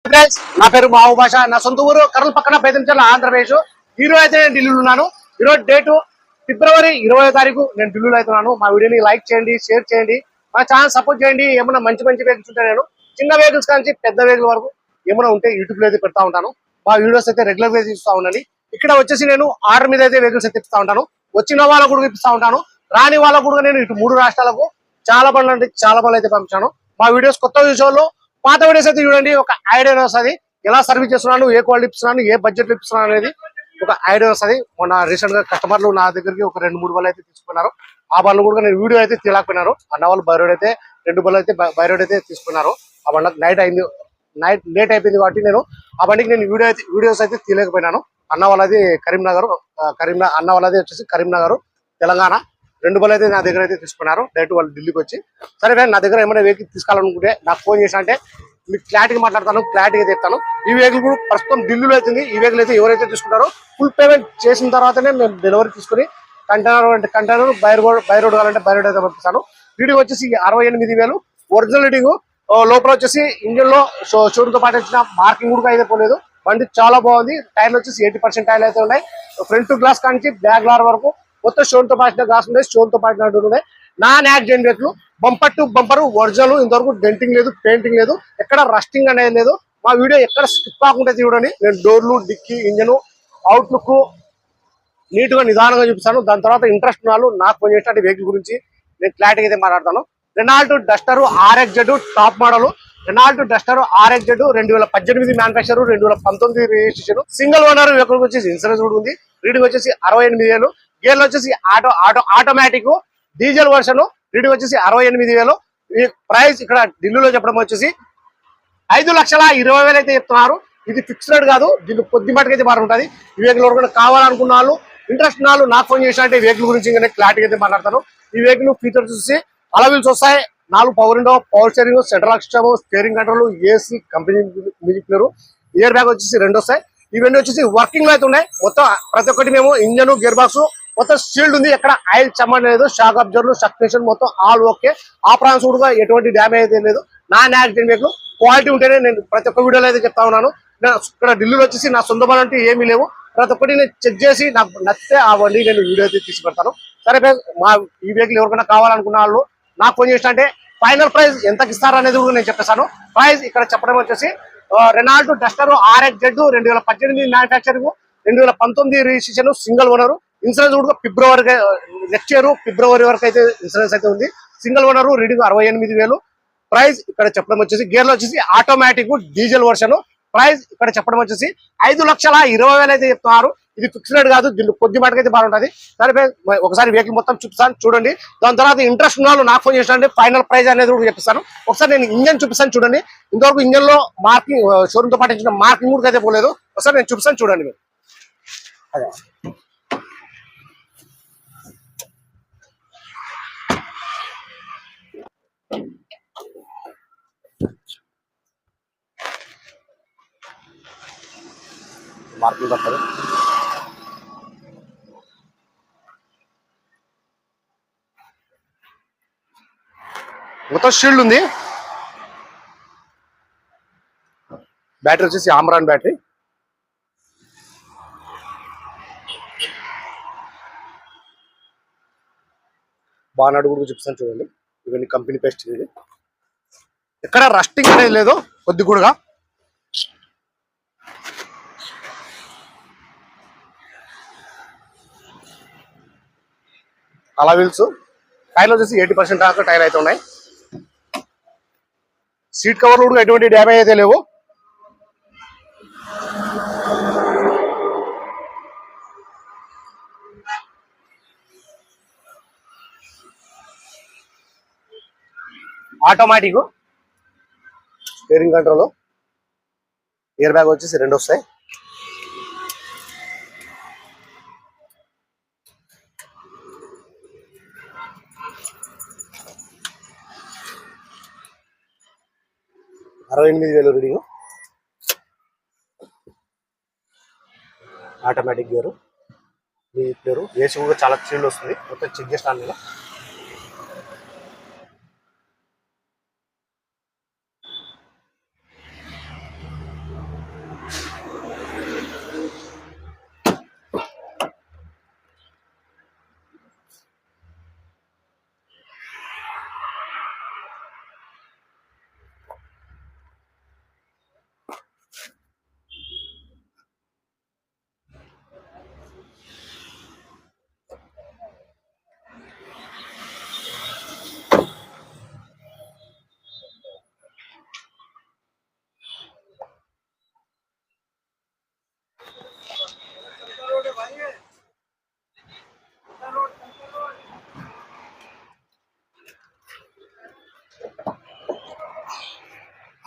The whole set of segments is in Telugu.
ఫ్రెండ్స్, నా పేరు మావు భాష. నా సొంత ఊరు కర్నూలు పక్కన బేతంచెర్ల, ఆంధ్రప్రదేశ్. ఈ రోజు అయితే నేను ఢిల్లీలో ఉన్నాను. ఈ రోజు డేటు ఫిబ్రవరి 20వ తారీఖు. నేను ఢిల్లీలో అవుతున్నాను. మా వీడియోని లైక్ చేయండి, షేర్ చేయండి, మా ఛానల్ సపోర్ట్ చేయండి. ఏమైనా మంచి వెహికల్స్ ఉంటే నేను చిన్న వెహికల్స్ కానీ పెద్ద వెహికల్ వరకు ఏమైనా ఉంటే యూట్యూబ్ లో అయితే పెడతా ఉంటాను. మా వీడియోస్ అయితే రెగ్యులర్ గా తీస్తూ ఉండండి. ఇక్కడ వచ్చేసి నేను ఆర్డర్ మీద అయితే వెహికల్స్ అయితే ఇస్తా ఉంటాను. వచ్చిన వాళ్ళకు కూడా ఇప్పిస్తా ఉంటాను. రాని వాళ్ళకు కూడా నేను ఇటు 3 రాష్ట్రాలకు చాలా బండ్లు అయితే పంపించాను. మా వీడియోస్ కొత్త విషయంలో పాత వీడియోస్ అయితే చూడండి. ఒక ఐడియా వస్తుంది, ఎలా సర్వీస్ చేస్తున్నాను, ఏ క్వాలిటీ ఇస్తున్నాను, ఏ బడ్జెట్ ఇస్తున్నాను అనేది ఒక ఐడియా వస్తుంది. మొన్న రీసెంట్ గా కస్టమర్లు నా దగ్గరికి ఒక 2-3 బళ్ళు అయితే తీసుకున్నారు. ఆ బళ్ళు కూడా నేను వీడియో అయితే తీయలేకపోయినారు. అన్న వాళ్ళు బై రోడ్ అయితే 2 బళ్ళు అయితే బై రోడ్ అయితే తీసుకున్నారు. ఆ బండి లేట్ అయిపోయింది కాబట్టి నేను ఆ బండికి నేను వీడియోస్ అయితే తీయలేకపోయినాను. అన్న వాళ్ళది కరీంనగర్, అన్న వాళ్ళది వచ్చేసి కరీంనగర్, తెలంగాణ. 2 బళ్ళు అయితే నా దగ్గర అయితే తీసుకున్నారు. డైరెక్ట్ వాళ్ళు ఢిల్లీకి వచ్చి, సరే నా దగ్గర ఏమైనా వెహికల్ తీసుకోవాలనుకుంటే నాకు ఫోన్ చేసి అంటే మీకు క్లారిటీగా మాట్లాడతాను, క్లారిటీగా చెప్తాను. ఈ వెహికల్ కూడా ప్రస్తుతం ఢిల్లీలో అవుతుంది. ఈ వెహికల్ అయితే ఎవరైతే తీసుకుంటారో ఫుల్ పేమెంట్ చేసిన తర్వాతనే మేము డెలివరీ తీసుకుని కంటైనర్ బై రోడ్ కావాలంటే బై రోడ్ అయితే పంపిస్తాను. రీడింగ్ వచ్చేసి 68,000 ఒరిజినల్ రీడింగ్. లోపల వచ్చేసి ఇంజిన్ లో షోరూమ్ తో పాటు వచ్చిన మార్కింగ్ కూడా అయితే పోలేదు. బండి చాలా బాగుంది. టైర్లు వచ్చేసి 80% టైర్లు అయితే ఉన్నాయి. ఫ్రంట్ గ్లాస్ కానీ బ్యాక్ గ్లాస్ వరకు మొత్తం షోన్ తో పాటిన గ్లాస్ ఉన్నాయి, స్టోన్ తో పాటిన ఉన్నాయి. Non accident vehicle, bumper to bumper original. ఇంతవరకు డెంటింగ్ లేదు, పెయింటింగ్ లేదు, ఎక్కడ రస్టింగ్ అనేది లేదు. మా వీడియో ఎక్కడ స్కిప్ కాకుండా చూడండి. నేను డోర్లు, డిక్కీ, ఇంజన్, అవుట్లుక్ నీట్ గా నిదానంగా చూపిస్తాను. దాని తర్వాత ఇంట్రెస్ట్ వాళ్ళు నాకు ఫోన్ చేసినట్టు వెహికల్ గురించి నేను క్లారిటీ అయితే మాట్లాడతాను. Renault Duster RXZ top model. Renault Duster RXZ 2018 manufacture, 2019 registration. Single owner vehicle వచ్చేసి ఇన్సూరెన్స్ కూడా ఉంది. రీడింగ్ వచ్చేసి 68,000. గేర్లు వచ్చేసి ఆటోమేటిక్ డీజిల్ వర్షన్. రీడింగ్ వచ్చేసి 68,000. ఈ ప్రైస్ ఇక్కడ ఢిల్లీలో చెప్పడం వచ్చేసి 5,20,000 అయితే చెప్తున్నారు. ఇది ఫిక్స్డ్ కాదు, దీన్ని కొద్ది మటుకు అయితే బాగుంటుంది. ఈ వెహికల్ ఎవరికైనా కావాలనుకున్న వాళ్ళు, ఇంట్రెస్ట్ ఉన్న వాళ్ళు నాకు ఫోన్ చేసినట్టే వెహికల్ గురించి క్లారిటీ అయితే మాట్లాడతాను. ఈ వెహికల్ ఫీచర్స్ చూసి అలవిల్స్ వస్తాయి, 4 power window, power steering, central system, steering control, AC, company music player, year bag వచ్చేసి 2 వస్తాయి. ఇవన్నీ వచ్చేసి వర్కింగ్ లో అయితే ఉన్నాయి. మొత్తం ప్రతి ఒక్కటి మేము ఇంజన్, గేర్ బాక్స్ మొత్తం షీల్డ్ ఉంది. ఎక్కడ ఆయిల్ చెమ్మని లేదు. షాక్ అబ్జర్వర్, సస్పెన్షన్ మొత్తం ఆల్ ఓకే. ఆ ప్రాన్స్ కూడా ఎటువంటి డ్యామేజ్ అయితే లేదు. Non accident vehicle. క్వాలిటీ ఉంటేనే నేను ప్రతి ఒక్క వీడియోలో అయితే చెప్తా ఉన్నాను. ఇక్కడ ఢిల్లీలో వచ్చేసి నా సొంత బండి అంటే ఏమీ లేవు. ప్రతి ఒక్కటి నేను చెక్ చేసి నాకు నచ్చితే ఆ బండి నేను వీడియో అయితే తీసి పెడతాను. సరే మా ఈ వెహికల్ ఎవరికైనా కావాలనుకున్న వాళ్ళు నాకు ఫోన్ చేసిన అంటే ఫైనల్ ప్రైస్ ఎంతకి ఇస్తారు అనేది కూడా నేను చెప్పేస్తాను. ప్రైస్ ఇక్కడ చెప్పడం వచ్చేసి Renault Duster RXZ 2018 manufacturing, 2019 registration, single owner. Insurance కూడా నెక్స్ట్ ఇయర్ ఫిబ్రవరి వరకు అయితే ఇన్సూరెన్స్ అయితే ఉంది. Single owner. రీడింగ్ 68,000. ప్రైస్ ఇక్కడ చెప్పడం వచ్చేసి గేర్లో వచ్చేసి ఆటోమేటిక్ డీజిల్ వర్షన్. ప్రైస్ ఇక్కడ చెప్పడం వచ్చేసి 5,20,000 అయితే చెప్తున్నారు. ఇది ఫిక్స్డ్ కాదు, దీన్ని కొద్ది మటుకు అయితే బాగుంటుంది. సరే ఒకసారి వెహికల్ మొత్తం చూపిస్తాను చూడండి. దాని తర్వాత ఇంట్రెస్ట్ ఉన్న వాళ్ళు నాకు ఫోన్ చేసినంటే ఫైనల్ ప్రైస్ అనేది కూడా చెప్పిస్తాను. ఒకసారి నేను ఇంజన్ చూపిస్తాను చూడండి. ఇంతవరకు ఇంజన్ లో మార్కింగ్, షోరూమ్ తో పాటించిన మార్కింగ్ కూడా అయితే పోలేదు. ఒకసారి నేను చూపిస్తాను చూడండి మీరు. అదే మార్కింగ్ పడుతుంది. మొత్తం షీల్డ్ ఉంది. బ్యాటరీ వచ్చేసి ఆమ్రాన్ బ్యాటరీ. బానాడు కూడా చూపిస్తాను చూడండి. ఇవన్నీ కంపెనీ పేస్ట్. ఇది ఎక్కడ రస్టింగ్ అనేది లేదు కొద్ది కూడా. అలా వీల్స్. టైర్లు వచ్చేసి 80% దాకా టైర్ అయితే ఉన్నాయి. సీట్ కవర్లు కూడా ఎటువంటి డ్యామేజ్ అయితే లేవు. Automatic steering control, year bag వచ్చేసి 2 వస్తాయి. $68,000 రీడింగ్. ఆటోమేటిక్ గేరు, ఏసీ కూడా చాలా చీల్డ్ వస్తుంది. మొత్తం చెక్ చేస్తాను నేను.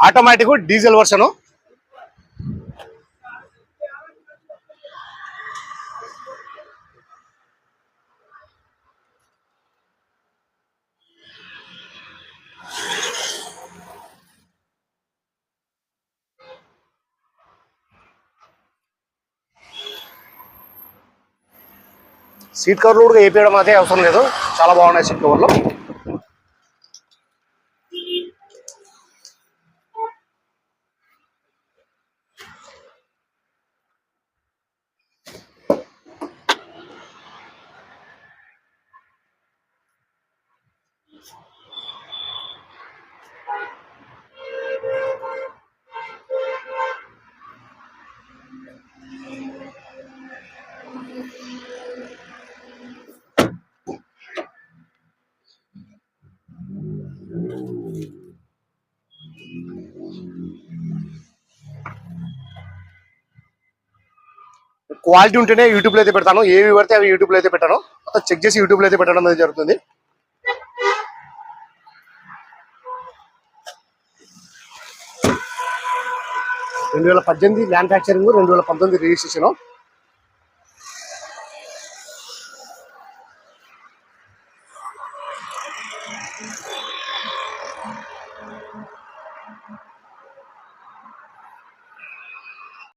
Automatic diesel version. సీట్ కవర్లు కూడా వేపించడం అయితే అవసరం లేదు, చాలా బాగున్నాయి సీట్ కవర్లు. క్వాలిటీ ఉంటేనే యూట్యూబ్లో అయితే పెడతాను, ఏవి పడితే అవి యూట్యూబ్లో అయితే పెట్టాను, మొత్తం చెక్ చేసి యూట్యూబ్లో అయితే పెట్టడం అనేది జరుగుతుంది. 2018 మ్యానుఫ్యాక్చరింగ్, 2019 రిజిస్ట్రేషన్.